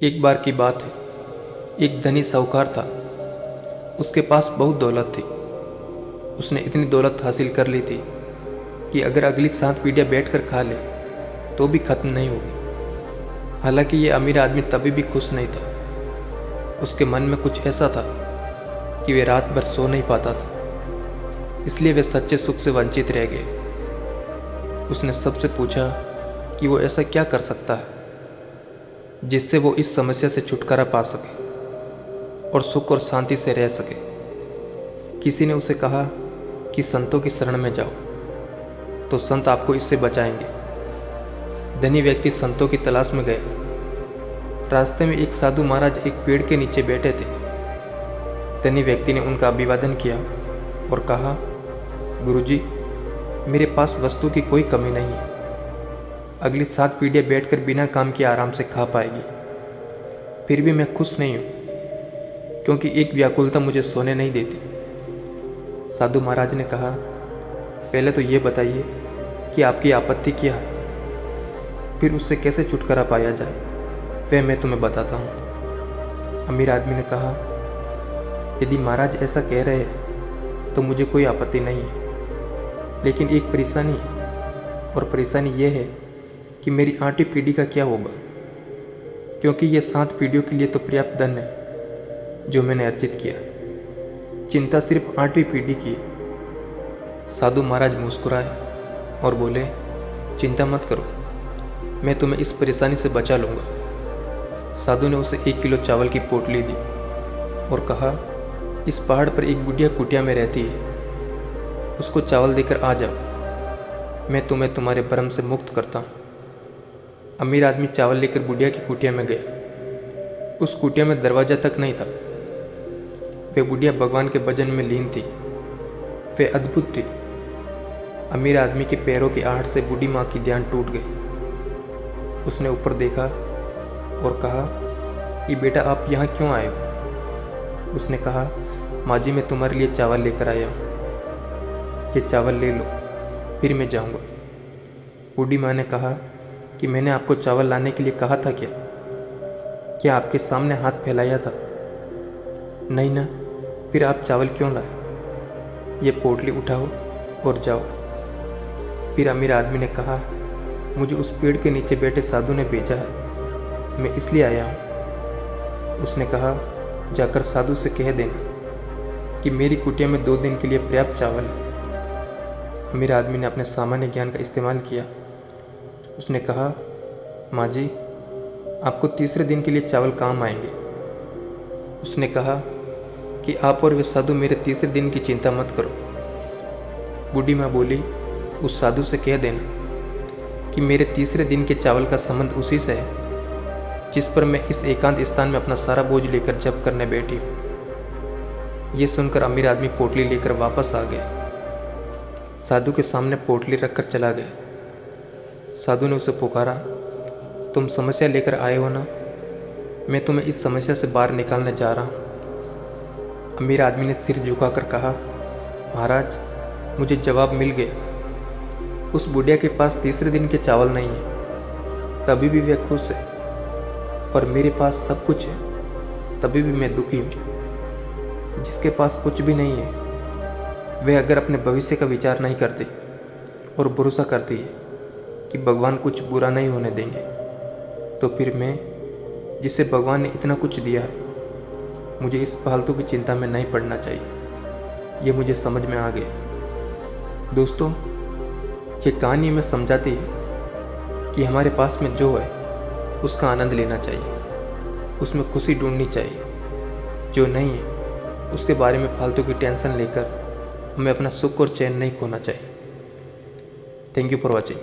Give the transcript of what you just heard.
एक बार की बात है, एक धनी साहूकार था। उसके पास बहुत दौलत थी। उसने इतनी दौलत हासिल कर ली थी कि अगर अगली 7 पीढ़ियाँ बैठकर खा ले तो भी खत्म नहीं होगी। हालांकि ये अमीर आदमी तभी भी खुश नहीं था। उसके मन में कुछ ऐसा था कि वे रात भर सो नहीं पाता था, इसलिए वे सच्चे सुख से वंचित रह गए। उसने सबसे पूछा कि वो ऐसा क्या कर सकता है जिससे वो इस समस्या से छुटकारा पा सके और सुख और शांति से रह सके। किसी ने उसे कहा कि संतों की शरण में जाओ, तो संत आपको इससे बचाएंगे। धनी व्यक्ति संतों की तलाश में गया। रास्ते में एक साधु महाराज एक पेड़ के नीचे बैठे थे। धनी व्यक्ति ने उनका अभिवादन किया और कहा, गुरुजी, मेरे पास वस्तु की कोई कमी नहीं है। अगली 7 पीढ़ियाँ बैठकर बिना काम किए आराम से खा पाएगी। फिर भी मैं खुश नहीं हूँ, क्योंकि एक व्याकुलता मुझे सोने नहीं देती। साधु महाराज ने कहा, पहले तो ये बताइए कि आपकी आपत्ति क्या है, फिर उससे कैसे छुटकारा पाया जाए, वह मैं तुम्हें बताता हूँ। अमीर आदमी ने कहा, यदि महाराज ऐसा कह रहे हैं तो मुझे कोई आपत्ति नहीं है, लेकिन एक परेशानी है, और परेशानी यह है कि मेरी 8वीं पीढ़ी का क्या होगा, क्योंकि यह 7 पीढ़ियों के लिए तो पर्याप्त धन है जो मैंने अर्जित किया। चिंता सिर्फ 8वीं पीढ़ी की। साधु महाराज मुस्कुराए और बोले, चिंता मत करो, मैं तुम्हें इस परेशानी से बचा लूँगा। साधु ने उसे 1 किलो चावल की पोटली दी और कहा, इस पहाड़ पर एक बुढ़िया कुटिया में रहती है, उसको चावल देकर आ जाओ, मैं तुम्हें तुम्हारे भ्रम से मुक्त करता हूँ। अमीर आदमी चावल लेकर बुढ़िया की कुटिया में गया। उस कुटिया में दरवाजा तक नहीं था। वे बुढ़िया भगवान के भजन में लीन थी। वे अद्भुत थी। अमीर आदमी के पैरों की आहट से बूढ़ी माँ की ध्यान टूट गई। उसने ऊपर देखा और कहा कि बेटा, आप यहाँ क्यों आए हो? उसने कहा, माँ जी, मैं तुम्हारे लिए चावल लेकर आया हूँ, ये चावल ले लो, फिर मैं जाऊँगा। बूढ़ी माँ ने कहा कि मैंने आपको चावल लाने के लिए कहा था क्या आपके सामने हाथ फैलाया था? नहीं ना, फिर आप चावल क्यों लाए? ये पोटली उठाओ और जाओ। फिर अमीर आदमी ने कहा, मुझे उस पेड़ के नीचे बैठे साधु ने भेजा है, मैं इसलिए आया हूँ। उसने कहा, जाकर साधु से कह देना कि मेरी कुटिया में 2 दिन के लिए पर्याप्त चावल है। अमीर आदमी ने अपने सामान्य ज्ञान का इस्तेमाल किया। उसने कहा, माँ जी, आपको तीसरे दिन के लिए चावल काम आएंगे। उसने कहा कि आप और वे साधु मेरे तीसरे दिन की चिंता मत करो। बूढ़ी माँ बोली, उस साधु से कह देना कि मेरे तीसरे दिन के चावल का संबंध उसी से है जिस पर मैं इस एकांत स्थान में अपना सारा बोझ लेकर जप करने बैठी हूँ। ये सुनकर अमीर आदमी पोटली लेकर वापस आ गया। साधु के सामने पोटली रखकर चला गया। साधु ने उसे पुकारा, तुम समस्या लेकर आए हो ना? मैं तुम्हें इस समस्या से बाहर निकालने जा रहा हूँ। अमीर आदमी ने सिर झुकाकर कहा, महाराज, मुझे जवाब मिल गया। उस बुढ़िया के पास तीसरे दिन के चावल नहीं है, तभी भी वह खुश है, और मेरे पास सब कुछ है, तभी भी मैं दुखी हूँ। जिसके पास कुछ भी नहीं है, वह अगर अपने भविष्य का विचार नहीं करती और भरोसा करती है कि भगवान कुछ बुरा नहीं होने देंगे, तो फिर मैं, जिसे भगवान ने इतना कुछ दिया है, मुझे इस फालतू की चिंता में नहीं पड़ना चाहिए। ये मुझे समझ में आ गया। दोस्तों, ये कहानी हमें समझाती है कि हमारे पास में जो है उसका आनंद लेना चाहिए, उसमें खुशी ढूंढनी चाहिए। जो नहीं है उसके बारे में फालतू की टेंशन लेकर हमें अपना सुख और चैन नहीं खोना चाहिए। Thank you for watching.